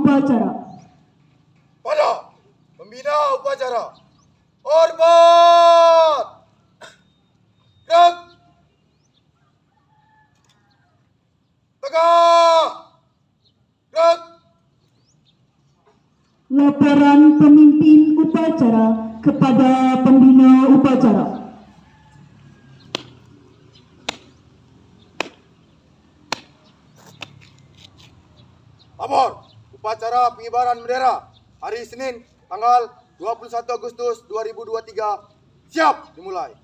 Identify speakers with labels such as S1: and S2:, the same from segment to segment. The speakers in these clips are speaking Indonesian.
S1: Upacara.
S2: Pada pembina upacara, hormat. Gerak. Tegak. Gerak.
S1: Laporan pemimpin upacara kepada pembina upacara.
S2: Lapor upacara pengibaran bendera hari Senin tanggal 21 Agustus 2023 siap dimulai.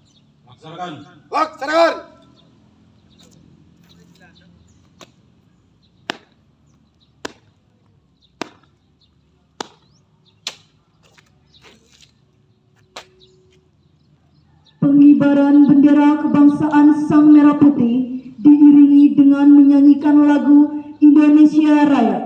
S3: Laksanakan.
S2: Laksanakan.
S1: Pengibaran bendera kebangsaan Sang Merah Putih diiringi dengan menyanyikan lagu Indonesia Raya.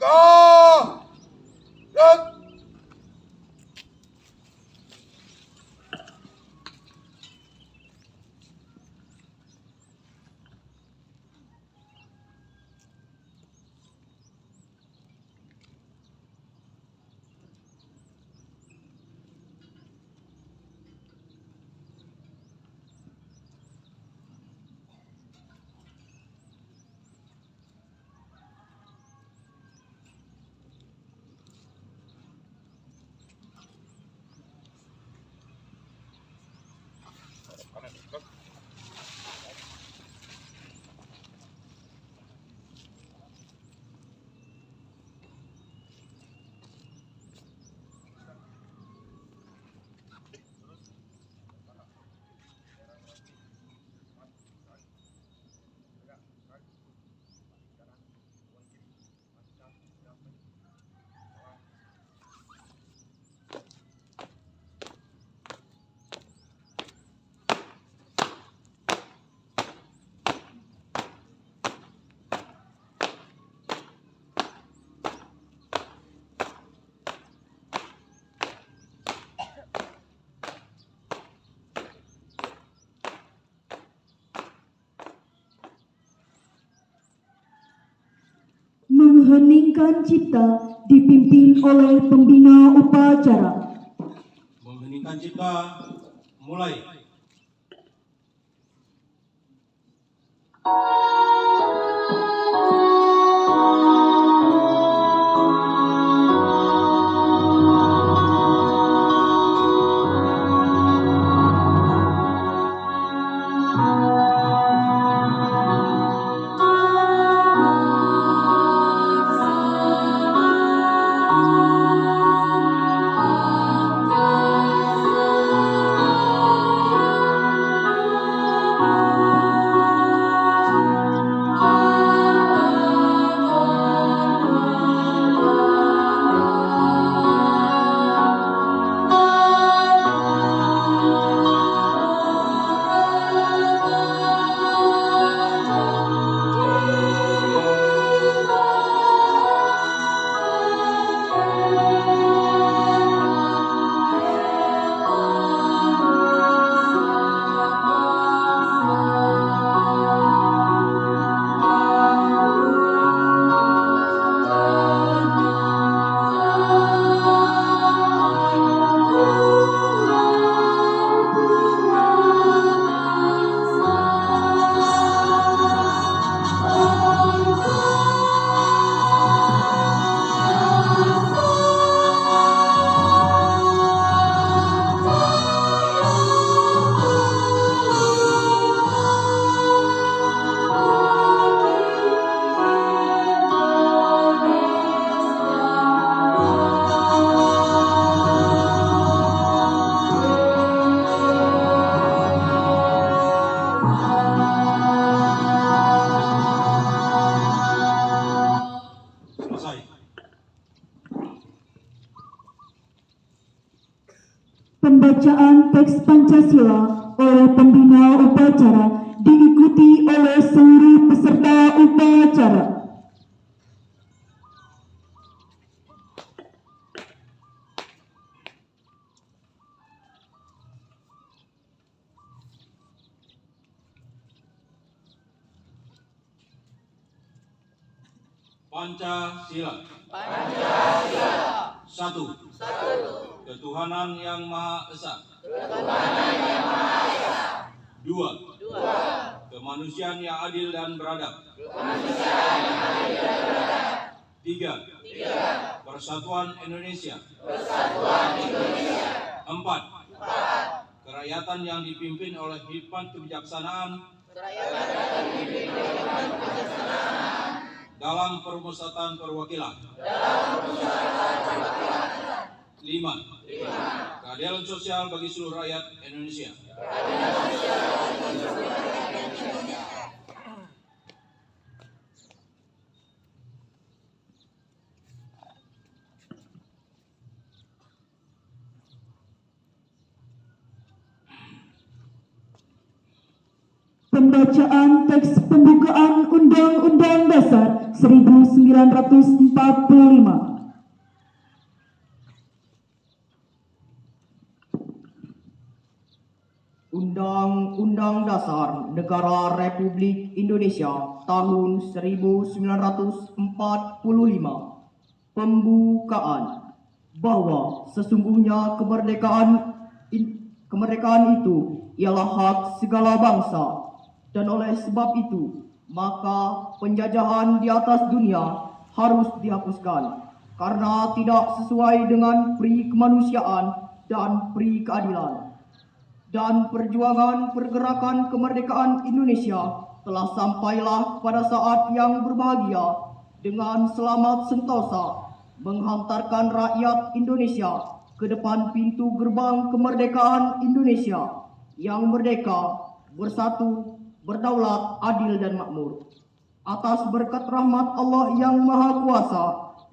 S2: Garut.
S1: Mengheningkan cipta dipimpin oleh pembina upacara.
S3: Mengheningkan cipta, mulai. Selesai.
S1: Pembacaan teks Pancasila oleh pembina upacara diikuti oleh seluruh peserta upacara.
S3: Pancasila. Satu. Ketuhanan yang Maha Esa. Dua. Kemanusiaan yang adil dan beradab. Tiga. Persatuan Indonesia. Empat. Kerakyatan yang dipimpin oleh hikmat kebijaksanaan dalam permusyawaratan perwakilan. 5. Keadilan sosial bagi seluruh rakyat Indonesia.
S1: Pembacaan teks pembukaan Undang-Undang Dasar 1945.
S4: Undang-Undang Dasar Negara Republik Indonesia tahun 1945. Pembukaan. Bahwa sesungguhnya kemerdekaan itu ialah hak segala bangsa, dan oleh sebab itu maka penjajahan di atas dunia harus dihapuskan karena tidak sesuai dengan pri kemanusiaan dan pri keadilan. Dan perjuangan pergerakan kemerdekaan Indonesia telah sampailah pada saat yang berbahagia dengan selamat sentosa menghantarkan rakyat Indonesia ke depan pintu gerbang kemerdekaan Indonesia yang merdeka, bersatu, berdaulat, adil dan makmur. Atas berkat rahmat Allah yang Maha Kuasa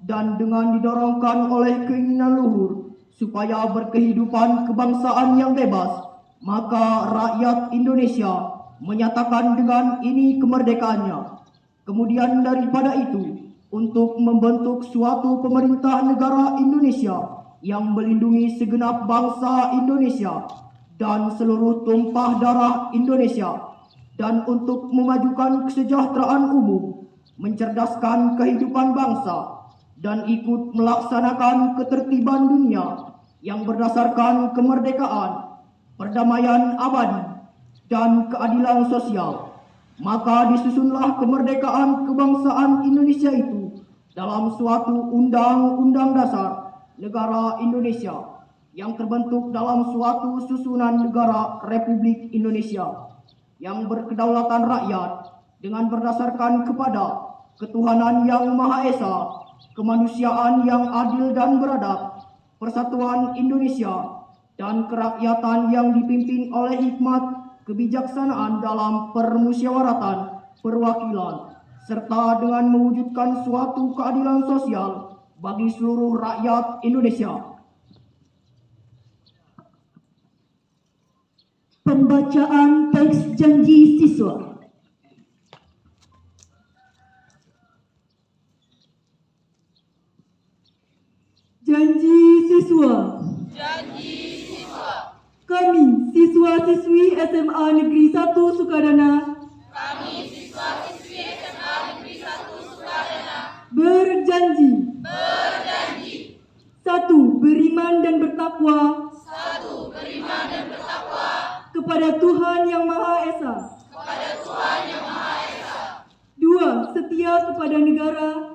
S4: dan dengan didorongkan oleh keinginan luhur supaya berkehidupan kebangsaan yang bebas, maka rakyat Indonesia menyatakan dengan ini kemerdekaannya. Kemudian daripada itu, untuk membentuk suatu pemerintah negara Indonesia yang melindungi segenap bangsa Indonesia dan seluruh tumpah darah Indonesia, dan untuk memajukan kesejahteraan umum, mencerdaskan kehidupan bangsa, dan ikut melaksanakan ketertiban dunia yang berdasarkan kemerdekaan, perdamaian abadi, dan keadilan sosial. Maka disusunlah kemerdekaan kebangsaan Indonesia itu dalam suatu undang-undang dasar negara Indonesia yang terbentuk dalam suatu susunan negara Republik Indonesia yang berkedaulatan rakyat dengan berdasarkan kepada ketuhanan yang Maha Esa, kemanusiaan yang adil dan beradab, persatuan Indonesia, dan kerakyatan yang dipimpin oleh hikmat kebijaksanaan dalam permusyawaratan perwakilan, serta dengan mewujudkan suatu keadilan sosial bagi seluruh rakyat Indonesia.
S1: Pembacaan teks janji siswa. Janji siswa. Kami, siswa-siswi SMA Negeri 1 Sukadana. Berjanji. Satu, beriman dan bertakwa. Kepada Tuhan Yang Maha Esa. Dua, setia kepada negara.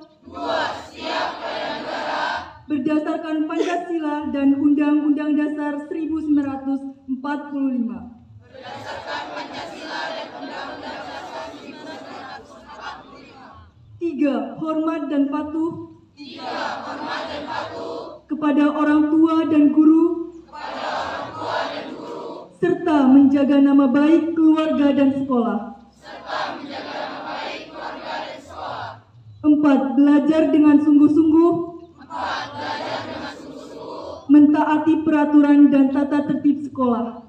S1: Berdasarkan Pancasila dan Undang-Undang Dasar 1945. Tiga, hormat dan patuh. Kepada orang tua dan guru. Serta menjaga nama baik keluarga dan sekolah. Empat, belajar dengan sungguh-sungguh. Mentaati peraturan dan tata tertib sekolah.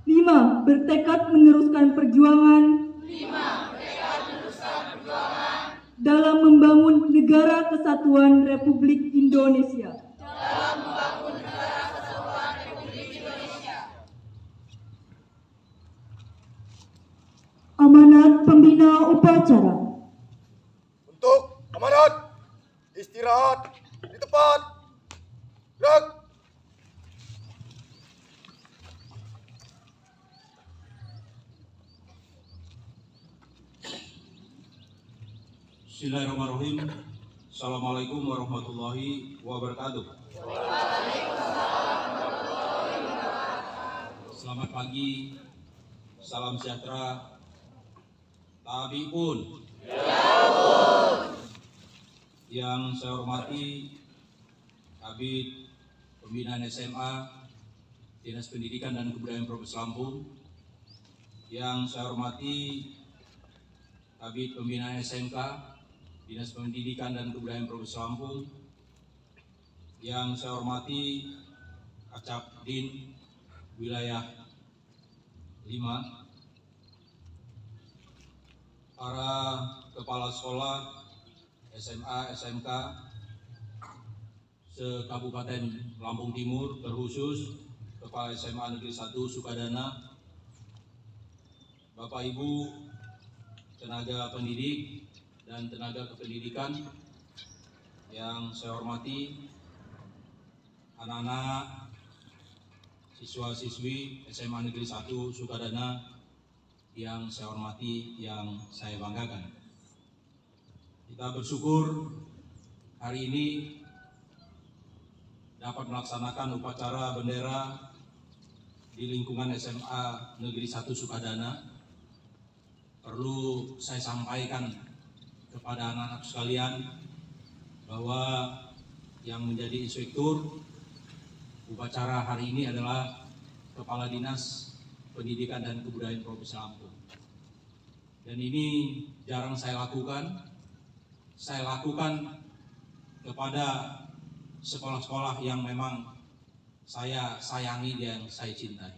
S1: 5. Bertekad meneruskan perjuangan dalam membangun negara kesatuan Republik Indonesia. Amanat pembina upacara.
S2: Untuk amanat, istirahat di tempat. Gerak.
S3: Bismillahirrahmanirrahim. Assalamualaikum warahmatullahi wabarakatuh. Selamat pagi, salam sejahtera. Tabiun. Yang saya hormati Kabid Pembinaan SMA Dinas Pendidikan dan Kebudayaan Provinsi Lampung. Yang saya hormati Kabid Pembinaan SMK Dinas Pendidikan dan Kebudayaan Provinsi Lampung. Yang saya hormati Kacapdin Wilayah para kepala sekolah SMA, SMK se-Kabupaten Lampung Timur, terkhusus Kepala SMA Negeri 1 Sukadana, Bapak Ibu tenaga pendidik dan tenaga kependidikan yang saya hormati, anak-anak siswa-siswi SMA Negeri 1 Sukadana yang saya hormati, yang saya banggakan. Kita bersyukur hari ini dapat melaksanakan upacara bendera di lingkungan SMA Negeri 1 Sukadana. Perlu saya sampaikan kepada anak-anak sekalian bahwa yang menjadi inspektur upacara hari ini adalah Kepala Dinas Pendidikan dan Kebudayaan Provinsi Lampung. Dan ini jarang saya lakukan. Saya lakukan kepada sekolah-sekolah yang memang saya sayangi dan saya cintai.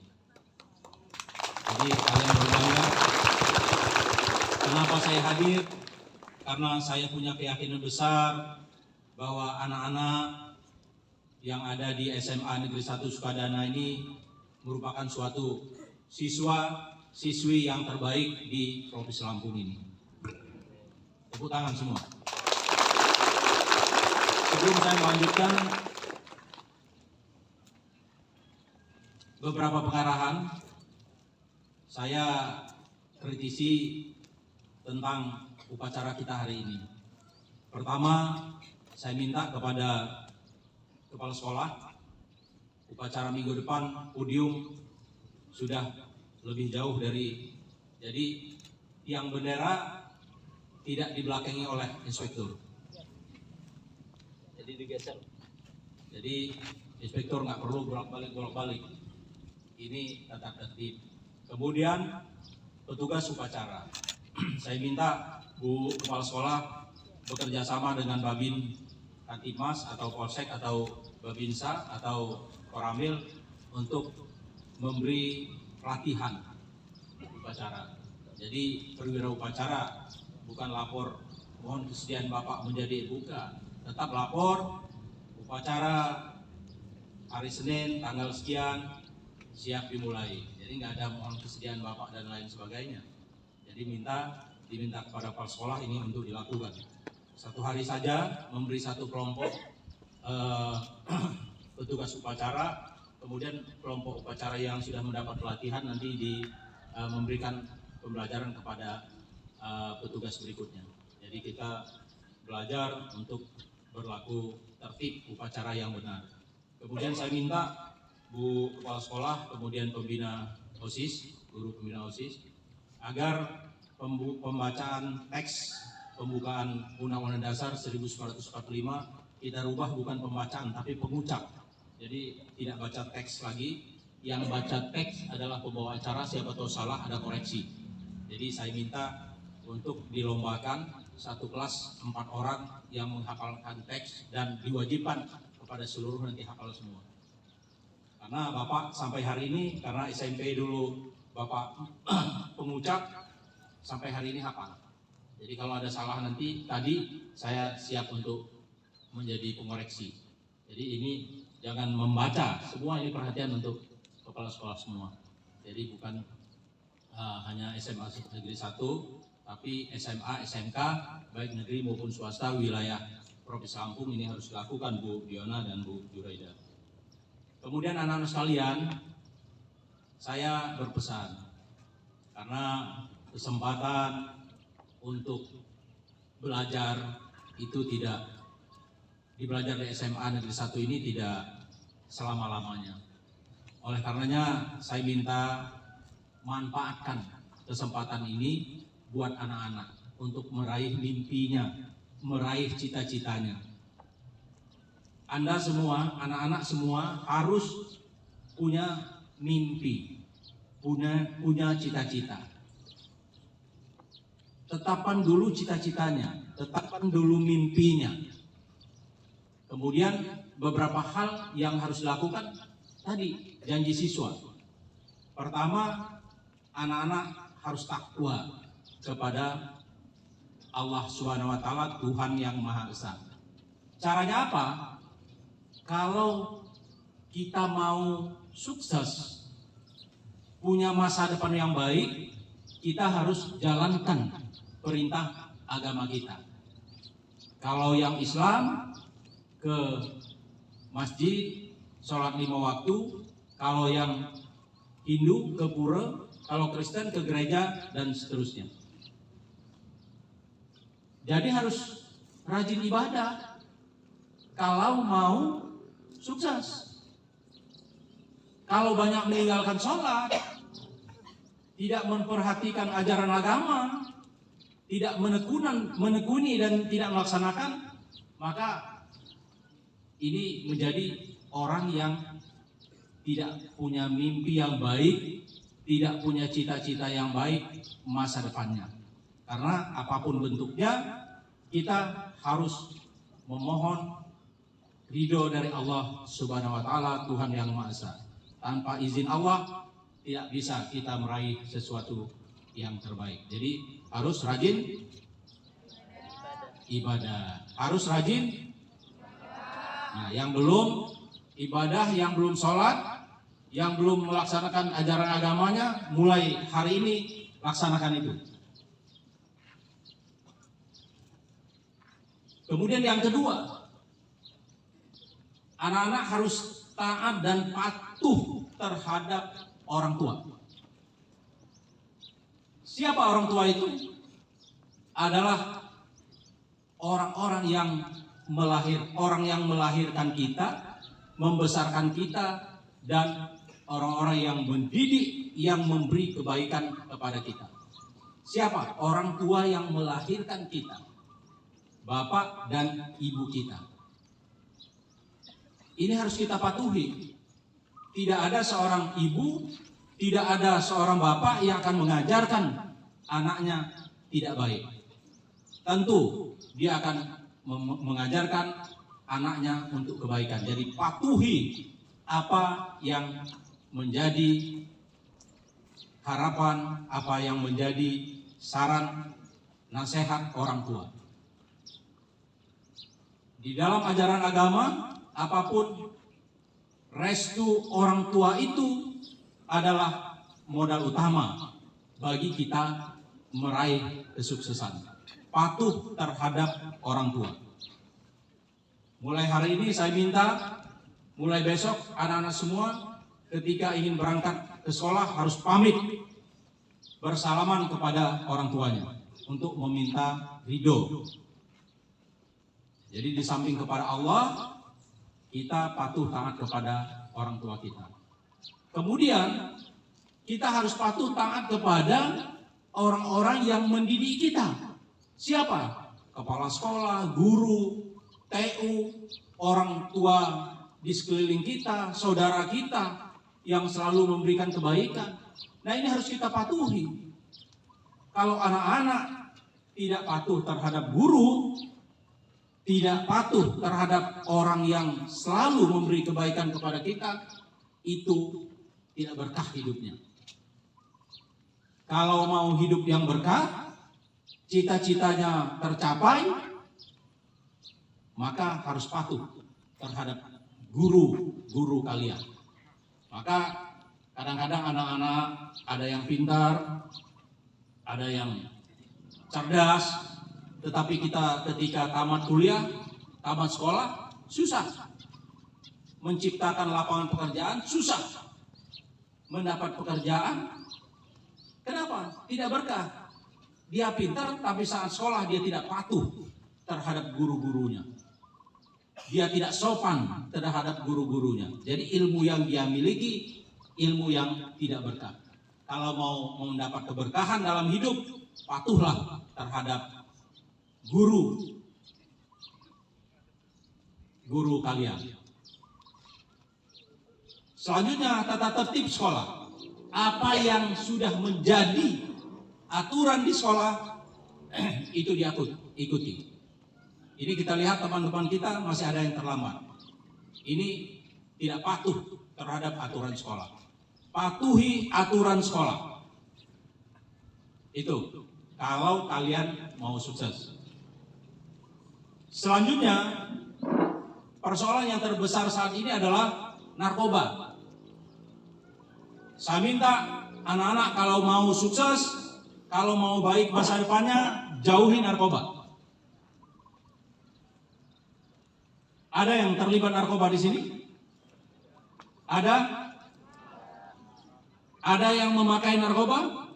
S3: Jadi kalian berbangga. Kenapa saya hadir? Karena saya punya keyakinan besar bahwa anak-anak yang ada di SMA Negeri 1 Sukadana ini merupakan suatu siswa-siswi yang terbaik di Provinsi Lampung ini. Tepuk tangan semua. Sebelum saya melanjutkan, beberapa pengarahan saya kritisi tentang upacara kita hari ini. Pertama, saya minta kepada kepala sekolah, upacara minggu depan podium sudah lebih jauh dari, jadi tiang bendera tidak dibelakangi oleh inspektur. Jadi digeser. Jadi inspektur nggak perlu bolak-balik. Ini tata tertib. Kemudian petugas upacara. Saya minta Bu Kepala Sekolah bekerja sama dengan Babin Kantipmas atau Polsek atau Babinsa atau Koramil untuk memberi pelatihan upacara. Jadi perwira upacara bukan lapor mohon kesediaan Bapak menjadi bukan, tetap lapor upacara hari Senin tanggal sekian siap dimulai. Jadi nggak ada mohon kesediaan Bapak dan lain sebagainya. Jadi diminta kepada kepala sekolah ini untuk dilakukan. Satu hari saja memberi satu kelompok petugas upacara, kemudian kelompok upacara yang sudah mendapat pelatihan nanti memberikan pembelajaran kepada petugas berikutnya. Jadi kita belajar untuk berlaku tertib upacara yang benar. Kemudian saya minta Bu Kepala Sekolah, kemudian pembina OSIS, guru pembina OSIS, agar pembacaan teks pembukaan Undang-Undang Dasar 1945 kita rubah bukan pembacaan tapi pengucap. Jadi tidak baca teks lagi, yang baca teks adalah pembawa acara, siapa tahu salah ada koreksi. Jadi saya minta untuk dilombakan satu kelas 4 orang yang menghafalkan teks dan diwajibkan kepada seluruh nanti hafal semua. Karena Bapak sampai hari ini, karena SMP dulu Bapak pengucap, sampai hari ini hafal. Jadi kalau ada salah nanti, tadi saya siap untuk menjadi pengoreksi. Jadi ini jangan membaca, semua ini perhatian untuk kepala sekolah semua. Jadi bukan hanya SMA Negeri 1, tapi SMA, SMK, baik negeri maupun swasta wilayah Provinsi Lampung ini harus dilakukan Bu Diona dan Bu Juraida. Kemudian anak-anak sekalian, saya berpesan, karena kesempatan untuk belajar itu tidak dibelajar di SMA Negeri 1 ini tidak selama-lamanya. Oleh karenanya saya minta manfaatkan kesempatan ini buat anak-anak untuk meraih mimpinya, meraih cita-citanya. Anda semua, anak-anak semua harus punya mimpi, punya cita-cita. Tetapkan dulu cita-citanya, tetapkan dulu mimpinya. Kemudian beberapa hal yang harus dilakukan tadi, janji siswa. Pertama, anak-anak harus takwa kepada Allah Subhanahu wa taala, Tuhan yang Maha Esa. Caranya apa? Kalau kita mau sukses, punya masa depan yang baik, kita harus jalankan perintah agama kita. Kalau yang Islam ke masjid, sholat 5 waktu. Kalau yang Hindu ke pura, kalau Kristen ke gereja, dan seterusnya. Jadi harus rajin ibadah kalau mau sukses. Kalau banyak meninggalkan sholat, tidak memperhatikan ajaran agama, tidak menekuni dan tidak melaksanakan, maka ini menjadi orang yang tidak punya mimpi yang baik, tidak punya cita-cita yang baik masa depannya. Karena apapun bentuknya, kita harus memohon ridho dari Allah Subhanahu wa taala, Tuhan yang Maha Esa. Tanpa izin Allah tidak bisa kita meraih sesuatu yang terbaik. Jadi harus rajin ibadah, harus rajin. Nah, yang belum ibadah, yang belum sholat, yang belum melaksanakan ajaran agamanya, mulai hari ini laksanakan itu. Kemudian yang kedua, anak-anak harus taat dan patuh terhadap orang tua. Siapa orang tua itu? Adalah orang-orang yang melahirkan kita, membesarkan kita, dan orang-orang yang mendidik, yang memberi kebaikan kepada kita. Siapa? Orang tua yang melahirkan kita. Bapak dan ibu kita. Ini harus kita patuhi. Tidak ada seorang ibu, tidak ada seorang bapak yang akan mengajarkan anaknya tidak baik. Tentu dia akan mengajarkan anaknya untuk kebaikan. Jadi patuhi apa yang menjadi harapan, apa yang menjadi saran, nasihat orang tua. Di dalam ajaran agama, apapun restu orang tua itu adalah modal utama bagi kita meraih kesuksesan. Patuh terhadap orang tua. Mulai hari ini saya minta, mulai besok anak-anak semua ketika ingin berangkat ke sekolah harus pamit bersalaman kepada orang tuanya untuk meminta ridho. Jadi di samping kepada Allah, kita patuh taat kepada orang tua kita. Kemudian kita harus patuh taat kepada orang-orang yang mendidik kita. Siapa? Kepala sekolah, guru, TU, orang tua di sekeliling kita, saudara kita yang selalu memberikan kebaikan. Nah, ini harus kita patuhi. Kalau anak-anak tidak patuh terhadap guru, tidak patuh terhadap orang yang selalu memberi kebaikan kepada kita, itu tidak berkah hidupnya. Kalau mau hidup yang berkah, cita-citanya tercapai, maka harus patuh terhadap guru-guru kalian. Maka kadang-kadang anak-anak ada yang pintar, ada yang cerdas, tetapi kita ketika tamat kuliah, tamat sekolah, susah. Menciptakan lapangan pekerjaan, susah. Mendapat pekerjaan, kenapa? Tidak berkah. Dia pintar, tapi saat sekolah dia tidak patuh terhadap guru-gurunya. Dia tidak sopan terhadap guru-gurunya. Jadi ilmu yang dia miliki, ilmu yang tidak berkah. Kalau mau mendapat keberkahan dalam hidup, patuhlah terhadap guru kalian. Selanjutnya tata tertib sekolah. Apa yang sudah menjadi aturan di sekolah itu diikuti. Ini kita lihat teman-teman kita masih ada yang terlambat. Ini tidak patuh terhadap aturan sekolah. Patuhi aturan sekolah. Itu kalau kalian mau sukses. Selanjutnya, persoalan yang terbesar saat ini adalah narkoba. Saya minta anak-anak kalau mau sukses, kalau mau baik masa depannya, jauhi narkoba. Ada yang terlibat narkoba di sini? Ada? Ada yang memakai narkoba?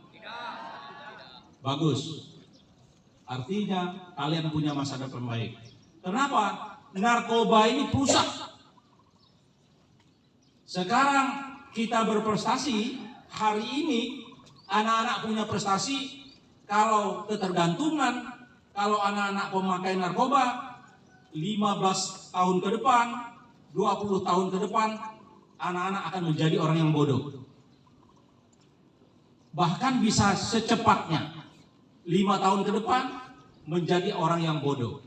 S3: Bagus. Artinya kalian punya masa depan baik. Kenapa? Narkoba ini rusak. Sekarang kita berprestasi, hari ini anak-anak punya prestasi. Kalau ketergantungan, kalau anak-anak pemakai narkoba 15 tahun ke depan, 20 tahun ke depan, anak-anak akan menjadi orang yang bodoh. Bahkan bisa secepatnya 5 tahun ke depan menjadi orang yang bodoh.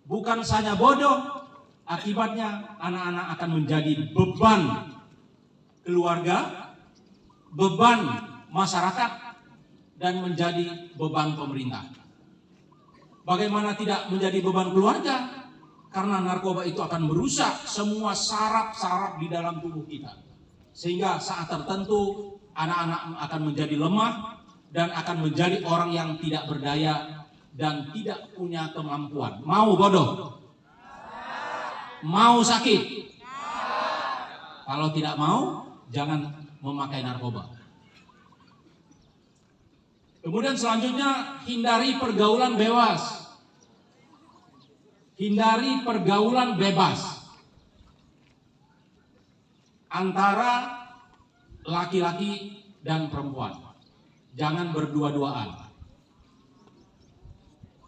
S3: Bukan saja bodoh, akibatnya anak-anak akan menjadi beban keluarga, beban masyarakat, dan menjadi beban pemerintah. Bagaimana tidak menjadi beban keluarga? Karena narkoba itu akan merusak semua saraf-saraf di dalam tubuh kita. Sehingga saat tertentu anak-anak akan menjadi lemah dan akan menjadi orang yang tidak berdaya dan tidak punya kemampuan. Mau bodoh? Mau sakit? Kalau tidak mau, jangan memakai narkoba. Kemudian selanjutnya, hindari pergaulan bebas. Hindari pergaulan bebas antara laki-laki dan perempuan. Jangan berdua-duaan.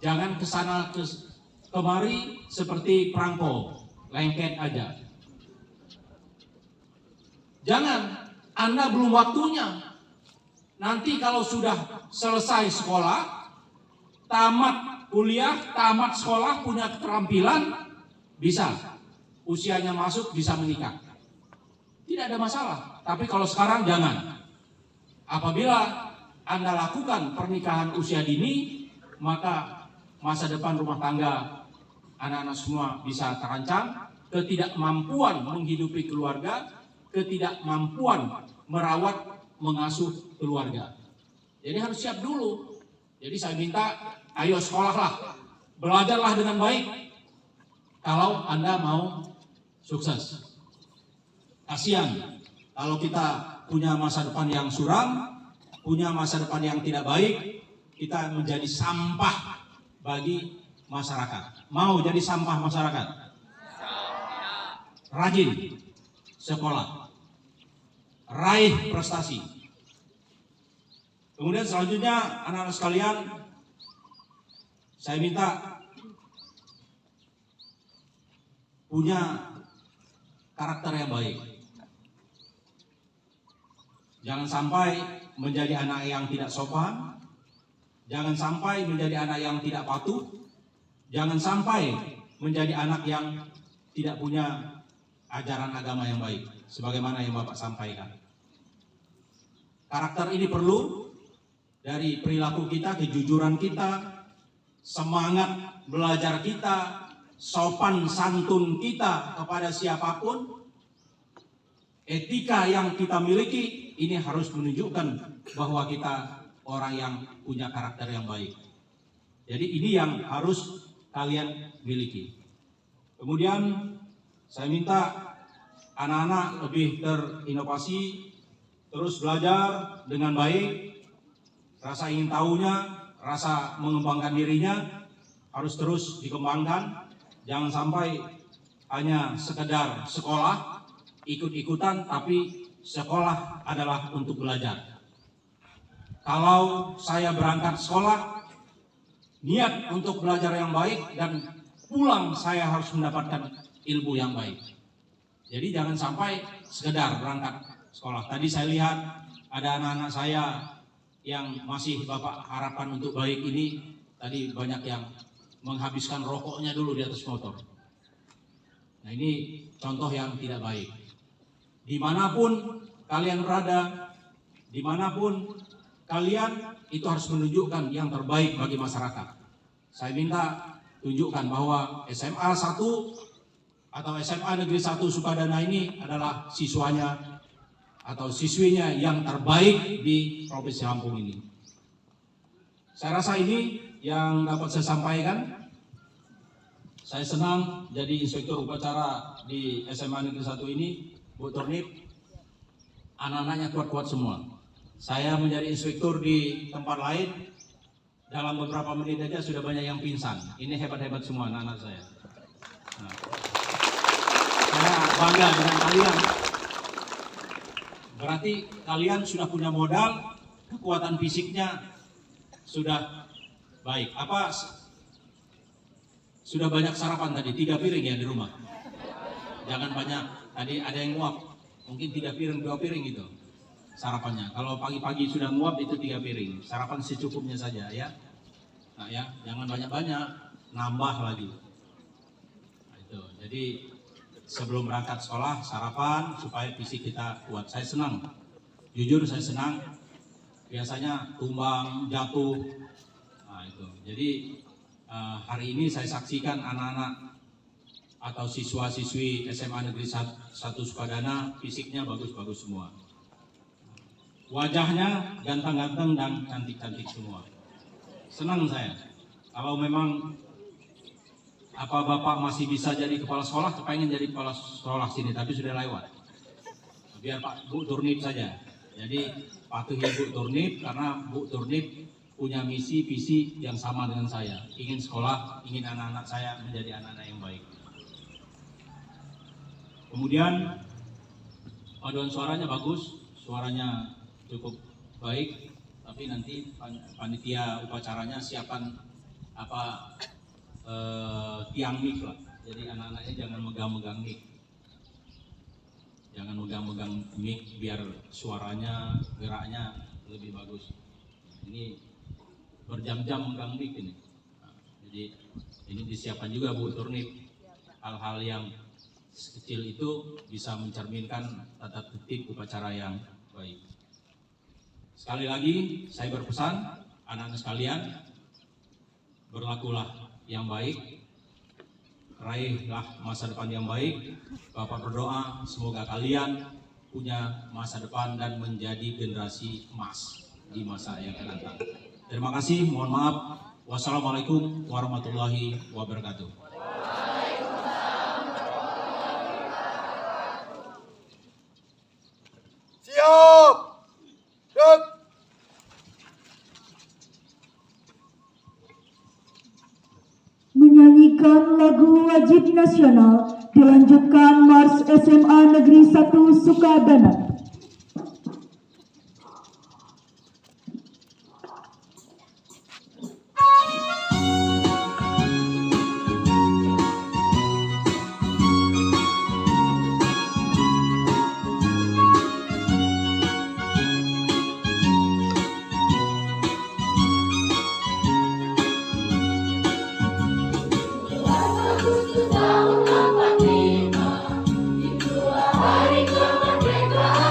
S3: Jangan kesana kemari seperti perangko, lengket aja. Jangan, Anda belum waktunya. Nanti kalau sudah selesai sekolah, tamat kuliah, tamat sekolah, punya keterampilan, bisa. Usianya masuk, bisa menikah. Tidak ada masalah. Tapi kalau sekarang jangan. Apabila Anda lakukan pernikahan usia dini, maka masa depan rumah tangga anak-anak semua bisa terancam. Ketidakmampuan menghidupi keluarga, ketidakmampuan merawat, mengasuh keluarga. Jadi harus siap dulu. Jadi saya minta, ayo sekolahlah, belajarlah dengan baik. Kalau Anda mau sukses. Kasihan kalau kita punya masa depan yang suram, punya masa depan yang tidak baik, kita menjadi sampah bagi masyarakat. Mau jadi sampah masyarakat? Rajin sekolah, raih prestasi. Kemudian selanjutnya anak-anak sekalian, saya minta punya karakter yang baik. Jangan sampai menjadi anak yang tidak sopan, jangan sampai menjadi anak yang tidak patuh, jangan sampai menjadi anak yang tidak punya ajaran agama yang baik, sebagaimana yang Bapak sampaikan. Karakter ini perlu dari perilaku kita, kejujuran kita, semangat belajar kita, sopan santun kita kepada siapapun, etika yang kita miliki, ini harus menunjukkan bahwa kita orang yang punya karakter yang baik. Jadi ini yang harus kalian miliki. Kemudian saya minta anak-anak lebih terinovasi, terus belajar dengan baik, rasa ingin tahunya, rasa mengembangkan dirinya harus terus dikembangkan. Jangan sampai hanya sekedar sekolah, ikut-ikutan, tapi sekolah adalah untuk belajar. Kalau saya berangkat sekolah, niat untuk belajar yang baik, dan pulang saya harus mendapatkan ilmu yang baik. Jadi jangan sampai sekedar berangkat sekolah. Tadi saya lihat ada anak-anak saya yang masih Bapak harapkan untuk baik ini, tadi banyak yang menghabiskan rokoknya dulu di atas motor. Nah ini contoh yang tidak baik. Dimanapun kalian berada, dimanapun kalian itu harus menunjukkan yang terbaik bagi masyarakat. Saya minta tunjukkan bahwa SMA 1 atau SMA Negeri 1 Sukadana ini adalah siswanya atau siswinya yang terbaik di Provinsi Lampung ini. Saya rasa ini yang dapat saya sampaikan. Saya senang jadi inspektur upacara di SMA Negeri 1 ini, Bu Turnip. Anak-anaknya kuat-kuat semua. Saya menjadi inspektur di tempat lain, dalam beberapa menit saja sudah banyak yang pingsan. Ini hebat-hebat semua anak-anak saya. Nah, saya bangga dengan kalian. Berarti kalian sudah punya modal, kekuatan fisiknya sudah baik. Apa sudah banyak sarapan tadi? 3 piring ya di rumah. Jangan banyak. Tadi ada yang nguap. Mungkin 3 piring, 2 piring gitu sarapannya. Kalau pagi-pagi sudah nguap itu 3 piring. Sarapan secukupnya saja ya. Nah ya, jangan banyak-banyak, nambah lagi. Nah, itu. Jadi sebelum berangkat sekolah sarapan supaya fisik kita kuat. Saya senang. Jujur saya senang. Biasanya tumbang, jatuh. Nah itu. Jadi hari ini saya saksikan anak-anak atau siswa-siswi SMA Negeri 1 Sukadana fisiknya bagus-bagus semua. Wajahnya ganteng-ganteng dan cantik-cantik semua. Senang saya. Kalau memang Bapak masih bisa jadi kepala sekolah, kepengen jadi kepala sekolah sini, tapi sudah lewat. Biar Bu Turnip saja. Jadi patuhi Bu Turnip karena Bu Turnip punya misi visi yang sama dengan saya. Ingin sekolah, ingin anak-anak saya menjadi anak-anak yang baik. Kemudian paduan suaranya bagus, suaranya cukup baik, tapi nanti panitia upacaranya siapkan tiang mic lah. Jadi anak-anaknya jangan megang-megang mic. Jangan megang-megang mic biar suaranya, geraknya lebih bagus. Ini berjam-jam megang mic ini. Nah, jadi ini disiapkan juga Bu Turnip. Hal-hal yang kecil itu bisa mencerminkan tata tertib upacara yang baik. Sekali lagi saya berpesan anak-anak sekalian, berlakulah yang baik, raihlah masa depan yang baik. Bapak berdoa semoga kalian punya masa depan dan menjadi generasi emas di masa yang akan datang. Terima kasih, mohon maaf. Wassalamualaikum warahmatullahi wabarakatuh.
S2: Siap! Gerak!
S1: Menyanyikan lagu wajib nasional dilanjutkan Mars SMA Negeri 1 Sukadana.
S5: Tahun 45 di 2 hari kemerdekaan.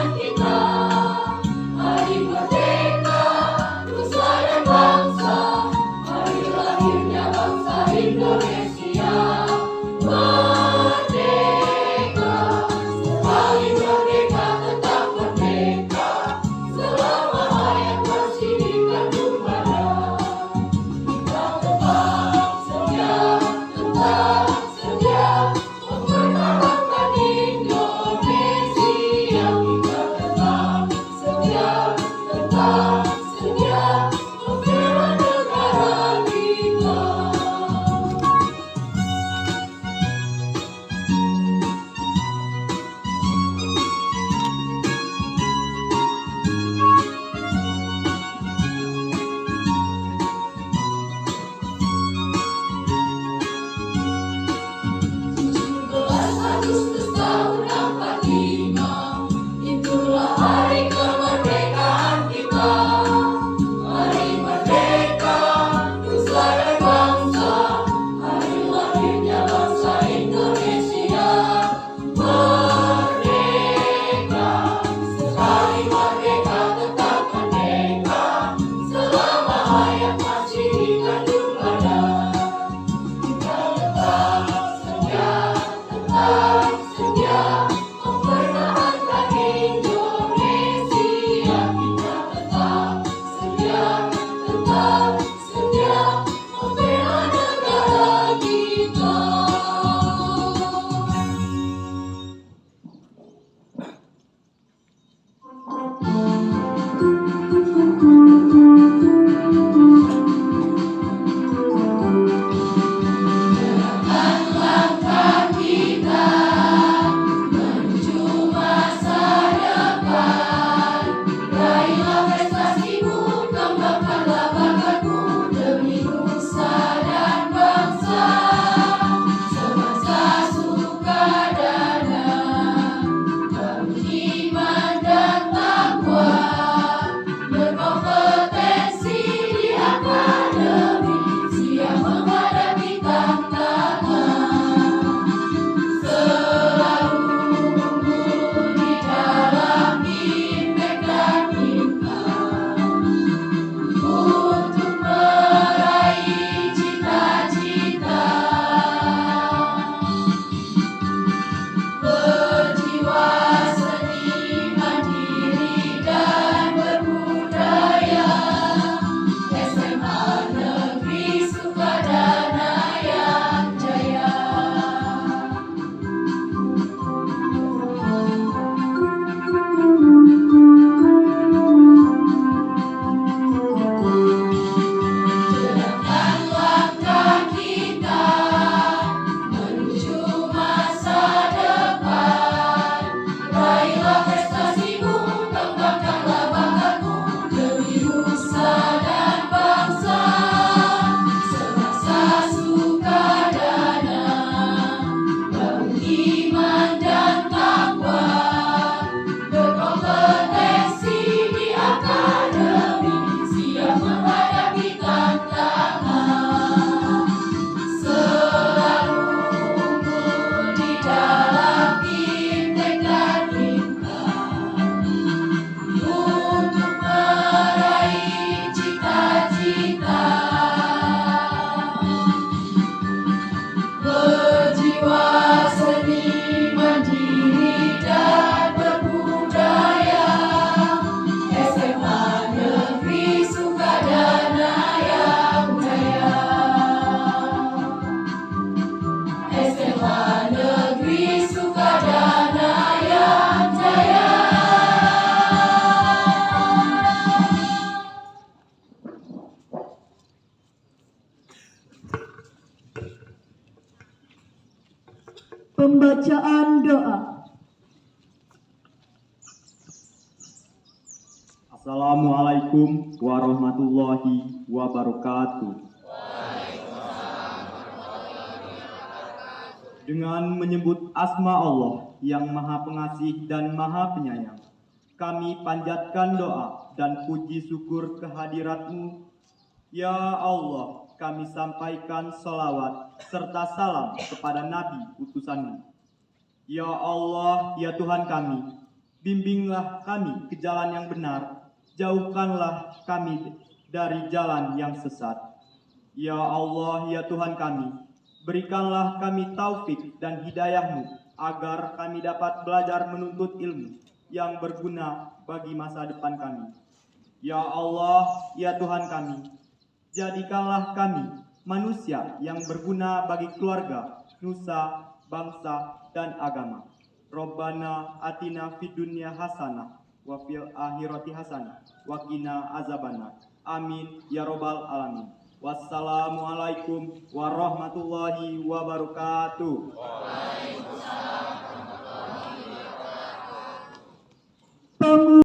S1: Pembacaan doa.
S5: Assalamualaikum warahmatullahi wabarakatuh. Dengan menyebut asma Allah yang Maha Pengasih dan Maha Penyayang, kami panjatkan doa dan puji syukur kehadirat-Mu. Ya Allah, kami sampaikan salawat serta salam kepada Nabi utusan-Mu. Ya Allah, ya Tuhan kami, bimbinglah kami ke jalan yang benar, jauhkanlah kami dari jalan yang sesat. Ya Allah, ya Tuhan kami, berikanlah kami taufik dan hidayah-Mu agar kami dapat belajar menuntut ilmu yang berguna bagi masa depan kami. Ya Allah, ya Tuhan kami, jadikanlah kami manusia yang berguna bagi keluarga, nusa, bangsa, dan agama. Rabbana atina fid dunya hasanah wa fil akhirati hasanah wa qina azabannar. Amin ya rabbal alamin. Wassalamualaikum warahmatullahi wabarakatuh.
S1: Pengu